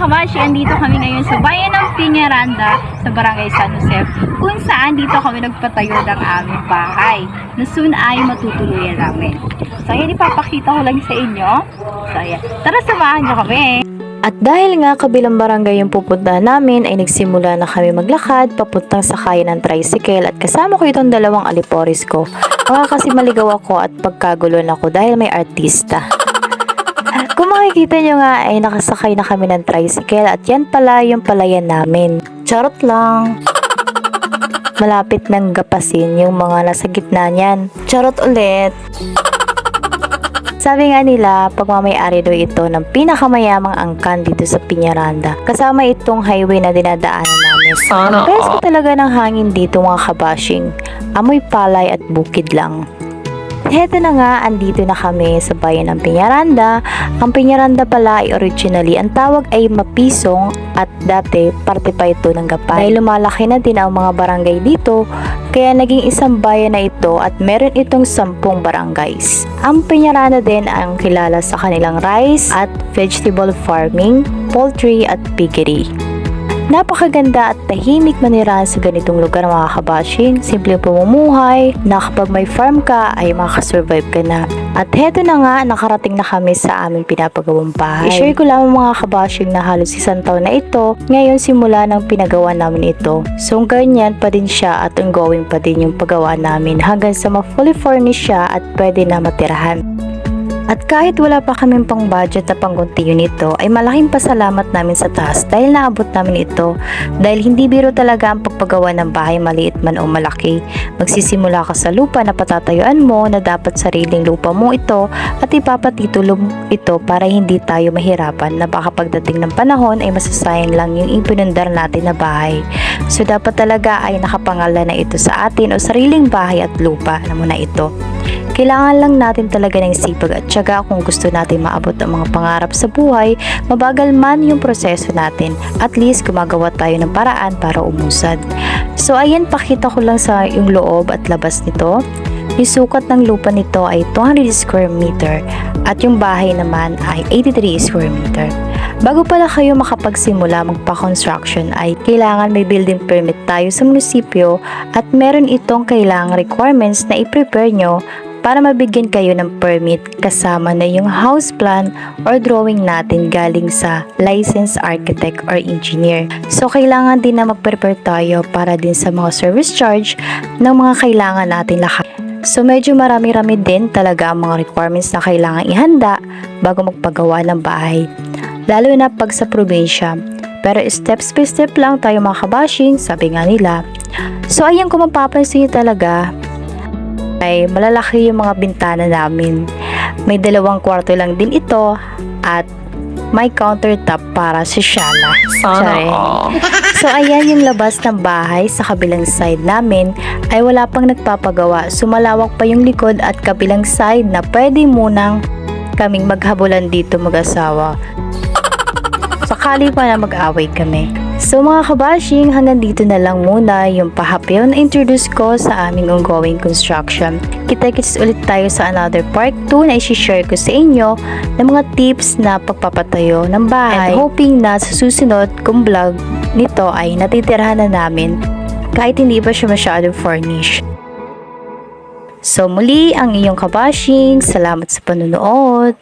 kabashi, andito kami ngayon sa bayan ng Piñaranda sa Barangay San Jose, kung saan dito kami nagpatayo ng aming bahay na soon ay matutuluyan namin. So ayan, ipapakita ko lang sa inyo. So ayan, tara samahan nyo kami. At dahil nga kabilang barangay yung pupuntahan namin ay nagsimula na kami maglakad papuntang sakayan ng tricycle at kasama ko itong dalawang aliporis ko. Baka kasi maligaw ako at pagkaguluhan ako dahil may artista. Kung makikita nyo nga ay nakasakay na kami ng tricycle at yan pala yung palayan namin. Charot lang. Malapit nang gapasin yung mga nasa gitna niyan. Charot ulit. Sabi nga nila, pagmamayari daw ito ng pinakamayamang angkan dito sa Piñaranda. Kasama itong highway na dinadaanan namin. Presko talaga ng hangin dito mga kabashing. Amoy palay at bukid lang. Heto na nga, andito na kami sa bayan ng Piñaranda. Ang Piñaranda pala ay originally, ang tawag ay Mapisong at dati parte pa ito ng Gapay. Dahil lumalaki na din ang mga barangay dito, kaya naging isang bayan na ito at meron itong 10 barangays. Ang Piñaranda din ang kilala sa kanilang rice at vegetable farming, poultry at piggery. Napakaganda at tahimik manirahan sa ganitong lugar mga kabashing. Simple pamumuhay na kapag may farm ka ay makasurvive ka na. At heto na nga, nakarating na kami sa aming pinapagawang bahay. I-share ko lang mga kabashing na halos isang taon na ito. Ngayon simula ng pinagawa namin ito. So ganyan pa din siya at ongoing pa din yung paggawa namin hanggang sa ma-fully furnished siya at pwede na matirahan. At kahit wala pa kaming pang budget na pang-continue nito, ay malaking pasalamat namin sa taas dahil naabot namin ito. Dahil hindi biro talaga ang pagpagawa ng bahay maliit man o malaki. Magsisimula ka sa lupa na patatayuan mo na dapat sariling lupa mo ito at ipapatitulo ito para hindi tayo mahirapan na baka pagdating ng panahon ay masasayang lang yung ipinundar natin na bahay. So dapat talaga ay nakapangalan na ito sa atin o sariling bahay at lupa na muna ito. Kailangan lang natin talaga ng sipag at tiyaga kung gusto natin maabot ang mga pangarap sa buhay, mabagal man yung proseso natin. At least gumagawa tayo ng paraan para umusad. So ayan, pakita ko lang sa yung loob at labas nito. Yung sukat ng lupa nito ay 200 square meter at yung bahay naman ay 83 square meter. Bago pala kayo makapagsimula magpa-construction ay kailangan may building permit tayo sa munisipyo at meron itong kailangang requirements na i-prepare nyo para mabigyan kayo ng permit kasama na yung house plan or drawing natin galing sa licensed architect or engineer. So kailangan din na mag-prepare tayo para din sa mga service charge ng mga kailangan natin lahat. So medyo marami-rami din talaga ang mga requirements na kailangan ihanda bago magpagawa ng bahay. Lalo na pag sa probinsya. Pero steps by step lang tayo mga kabashing, sabi nga nila. So ayan, kung mapapansin nyo talaga, ay malalaki yung mga bintana namin. May 2 kwarto lang din ito at may countertop para sa sala. So ayan yung labas ng bahay. Sa kabilang side namin ay wala pang nagpapagawa. Sumalawak pa yung likod at kabilang side na pwede munang kaming maghabulan dito mag-asawa. Sakali pa na mag-away kami. So mga kabashing, hanggang dito na lang muna yung pahapyaw na introduce ko sa aming ongoing construction. Kita-kits ulit tayo sa another part 2 na isi-share ko sa inyo ng mga tips na pagpapatayo ng bahay. And hoping na sa susunod kong vlog nito ay natitirahan na namin kahit hindi pa siya masyadong furnished. So muli ang iyong kabashing, salamat sa panonood.